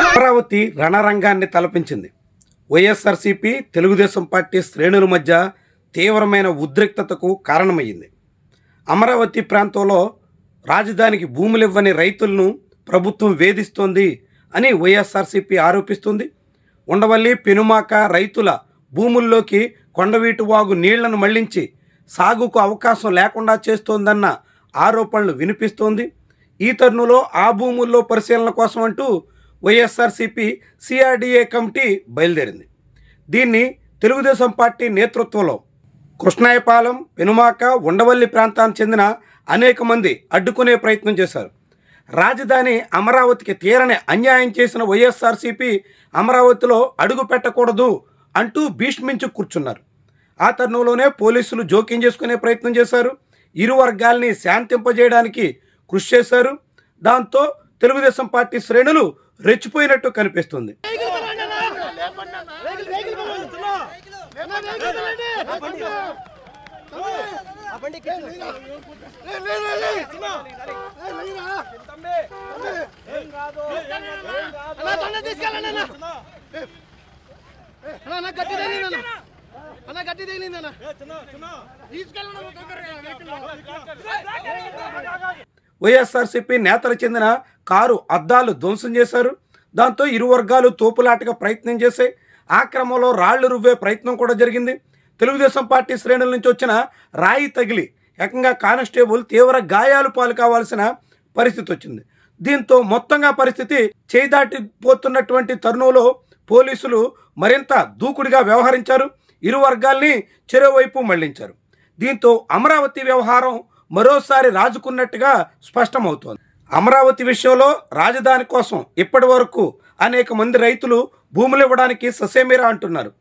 Amaravati రణరంగాన్ని తలపించింది. YSRCP Telugu Desam party శ్రేణుల మధ్య తీవ్రమైన ఉద్రిక్తతకు కారణమయ్యింది. అమరావతి ప్రాంతంలో రాజధానికి భూములివ్వని రైతులను ప్రభుత్వం వేధిస్తోంది అని వైఎస్ఆర్సీపీ ఆరోపిస్తుంది. ఉండవల్లి పెనుమాక రైతుల భూముల్లోకి కొండవీటి వాగు నీళ్లను మళ్లించి సాగుకు అవకాశం లేకుండా చేస్తోందన్న ఆరోపణలు వినిపిస్తోంది. ఈ తరుణంలో ఆ భూముల్లో పరిశీలన కోసం అంటూ వైఎస్ఆర్సీపీ సిఆర్డీఏ కమిటీ బయలుదేరింది. దీన్ని తెలుగుదేశం పార్టీ నేతృత్వంలో కృష్ణాయపాలెం, పెనుమాక, ఉండవల్లి ప్రాంతానికి చెందిన అనేక మంది అడ్డుకునే ప్రయత్నం చేశారు. రాజధాని అమరావతికి తీరని అన్యాయం చేసిన వైఎస్ఆర్సీపీ అమరావతిలో అడుగు పెట్టకూడదు అంటూ భీష్మించి కూర్చున్నారు. ఆ తరుణంలోనే పోలీసులు జోక్యం చేసుకునే ప్రయత్నం చేశారు. ఇరు వర్గాల్ని శాంతింపజేయడానికి కృషి చేశారు. దాంతో తెలుగుదేశం పార్టీ శ్రేణులు రెచ్చిపోయినట్టు కనిపిస్తుంది. వైఎస్ఆర్సీపీ నేతలు చెందిన కారు అద్దాలు ధ్వంసం చేశారు. దాంతో ఇరు వర్గాలు తోపులాటగా ప్రయత్నం చేశాయి. ఆ క్రమంలో రాళ్లు రువ్వే ప్రయత్నం కూడా జరిగింది. తెలుగుదేశం పార్టీ శ్రేణుల నుంచి వచ్చిన రాయి తగిలి ఏకంగా కానిస్టేబుల్ తీవ్ర గాయాలు పాలు కావాల్సిన పరిస్థితి వచ్చింది. దీంతో మొత్తంగా పరిస్థితి చేయిదాటిపోతున్నటువంటి తరుణంలో పోలీసులు మరింత దూకుడుగా వ్యవహరించారు. ఇరు వర్గాల్ని చెరోవైపు మళ్లించారు. దీంతో అమరావతి వ్యవహారం మరోసారి రాజుకున్నట్టుగా స్పష్టమవుతోంది. అమరావతి విషయంలో రాజధాని కోసం ఇప్పటి వరకు అనేక మంది రైతులు భూములు ఇవ్వడానికి ససేమిరా అంటున్నారు.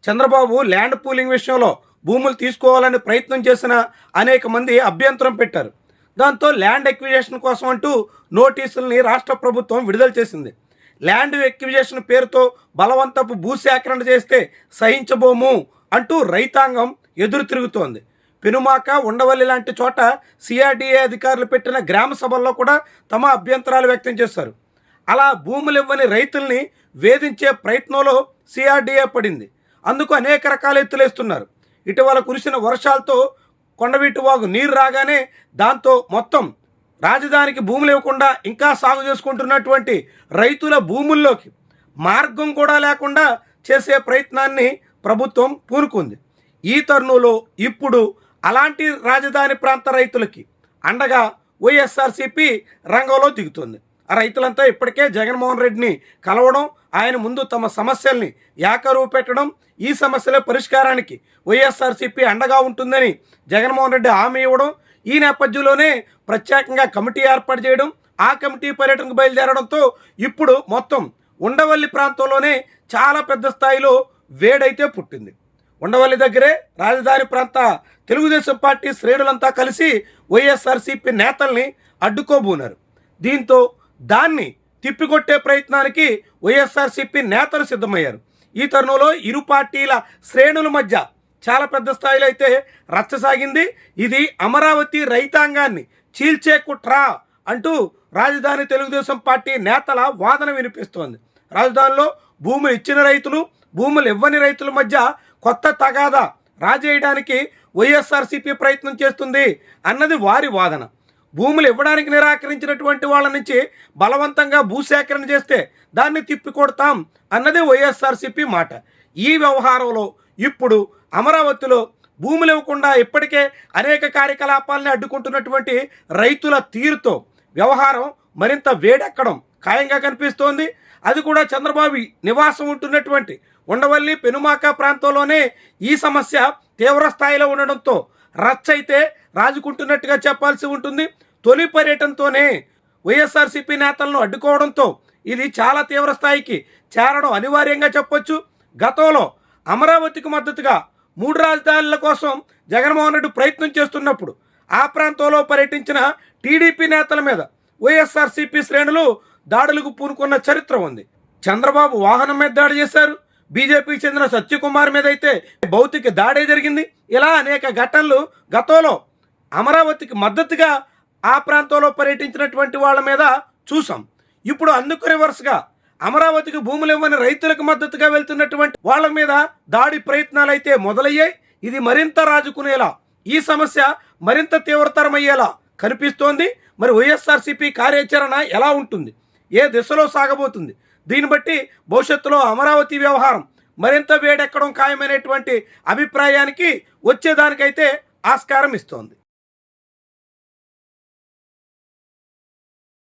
చంద్రబాబు ల్యాండ్ పూలింగ్ విషయంలో భూములు తీసుకోవాలని ప్రయత్నం చేసిన అనేక మంది అభ్యంతరం పెట్టారు. దాంతో ల్యాండ్ ఎక్విజేషన్ కోసం అంటూ నోటీసుల్ని రాష్ట్ర ప్రభుత్వం విడుదల చేసింది. ల్యాండ్ ఎక్విజేషన్ పేరుతో బలవంతపు భూసేకరణ చేస్తే సహించబోము అంటూ రైతాంగం ఎదురు తిరుగుతోంది. పెనుమాక, ఉండవల్లి లాంటి చోట సిఆర్డీఏ అధికారులు పెట్టిన గ్రామ సభల్లో కూడా తమ అభ్యంతరాలు వ్యక్తం చేశారు. అలా భూములు ఇవ్వని రైతుల్ని వేధించే ప్రయత్నంలో సిఆర్డీఏ పడింది. అందుకు అనేక రకాల ఎత్తులేస్తున్నారు. ఇటీవల కురిసిన వర్షాలతో కొండవీటి వాగు నీరు రాగానే దాంతో మొత్తం రాజధానికి భూములు ఇవ్వకుండా ఇంకా సాగు చేసుకుంటున్నటువంటి రైతుల భూముల్లోకి మార్గం కూడా లేకుండా చేసే ప్రయత్నాన్ని ప్రభుత్వం పూనుకుంది. ఈ తరుణంలో ఇప్పుడు అలాంటి రాజధాని ప్రాంత రైతులకి అండగా వైఎస్ఆర్సీపీ రంగంలో దిగుతుంది. ఆ రైతులంతా ఇప్పటికే జగన్మోహన్ రెడ్డిని కలవడం, ఆయన ముందు తమ సమస్యల్ని ఏకరువు పెట్టడం, ఈ సమస్యల పరిష్కారానికి వైఎస్ఆర్సీపీ అండగా ఉంటుందని జగన్మోహన్ రెడ్డి హామీ ఇవ్వడం, ఈ నేపథ్యంలోనే ప్రత్యేకంగా కమిటీ ఏర్పాటు చేయడం, ఆ కమిటీ పర్యటనకు బయలుదేరడంతో ఇప్పుడు మొత్తం ఉండవల్లి ప్రాంతంలోనే చాలా పెద్ద స్థాయిలో వేడైతే పుట్టింది. ఉండవల్లి దగ్గరే రాజధాని ప్రాంత తెలుగుదేశం పార్టీ శ్రేణులంతా కలిసి వైఎస్ఆర్సీపీ నేతల్ని అడ్డుకోబోనారు. దీంతో దాన్ని తిప్పికొట్టే ప్రయత్నానికి వైఎస్ఆర్సీపీ నేతలు సిద్ధమయ్యారు. ఈ తరుణంలో ఇరు పార్టీల శ్రేణుల మధ్య చాలా పెద్ద స్థాయిలో అయితే రచ్చ సాగింది. ఇది అమరావతి రైతాంగాన్ని చీల్చే కుట్ర అంటూ రాజధాని తెలుగుదేశం పార్టీ నేతల వాదన వినిపిస్తోంది. రాజధానిలో భూములు ఇచ్చిన రైతులు, భూములు ఇవ్వని రైతుల మధ్య కొత్త తగాదా రాజేయడానికి వైఎస్ఆర్సీపీ ప్రయత్నం చేస్తుంది అన్నది వారి వాదన. భూములు ఇవ్వడానికి నిరాకరించినటువంటి వాళ్ళ నుంచి బలవంతంగా భూసేకరణ చేస్తే దాన్ని తిప్పికొడతాం అన్నది వైఎస్ఆర్సీపీ మాట. ఈ వ్యవహారంలో ఇప్పుడు అమరావతిలో భూములు ఇవ్వకుండా ఇప్పటికే అనేక కార్యకలాపాలని అడ్డుకుంటున్నటువంటి రైతుల తీరుతో వ్యవహారం మరింత వేడెక్కడం ఖాయంగా కనిపిస్తోంది. అది కూడా చంద్రబాబు నివాసం ఉంటున్నటువంటి ఉండవల్లి, పెనుమాక ప్రాంతంలోనే ఈ సమస్య తీవ్ర స్థాయిలో ఉండడంతో రచ్చ అయితే రాజుకుంటున్నట్టుగా చెప్పాల్సి ఉంటుంది. తొలి పర్యటనతోనే వైఎస్ఆర్సీపీ నేతలను అడ్డుకోవడంతో ఇది చాలా తీవ్ర స్థాయికి చేరడం అనివార్యంగా చెప్పొచ్చు. గతంలో అమరావతికి మద్దతుగా 3 రాజధానుల కోసం జగన్మోహన్ రెడ్డి ప్రయత్నం చేస్తున్నప్పుడు ఆ ప్రాంతంలో పర్యటించిన టీడీపీ నేతల మీద వైఎస్ఆర్సీపీ శ్రేణులు దాడులకు పూనుకున్న చరిత్ర ఉంది. చంద్రబాబు వాహనం మీద దాడి చేశారు. బీజేపీకి చెందిన సత్యకుమార్ మీద అయితే భౌతిక దాడే జరిగింది. ఇలా అనేక ఘటనలు గతంలో అమరావతికి మద్దతుగా ఆ ప్రాంతంలో పర్యటించినటువంటి వాళ్ళ మీద చూసాం. ఇప్పుడు అందుకు రివర్స్గా అమరావతికి భూములు ఇవ్వని రైతులకు మద్దతుగా వెళ్తున్నటువంటి వాళ్ళ మీద దాడి ప్రయత్నాలు అయితే మొదలయ్యాయి. ఇది మరింత రాజుకునేలా, ఈ సమస్య మరింత తీవ్రతరమయ్యేలా కనిపిస్తోంది. మరి వైఎస్ఆర్సీపీ కార్యాచరణ ఎలా ఉంటుంది, ఏ దిశలో సాగబోతుంది, దీన్ని బట్టి భవిష్యత్తులో అమరావతి వ్యవహారం మరింత వేడెక్కడం ఖాయమైనటువంటి అభిప్రాయానికి వచ్చేదానికైతే ఆస్కారం ఇస్తోంది.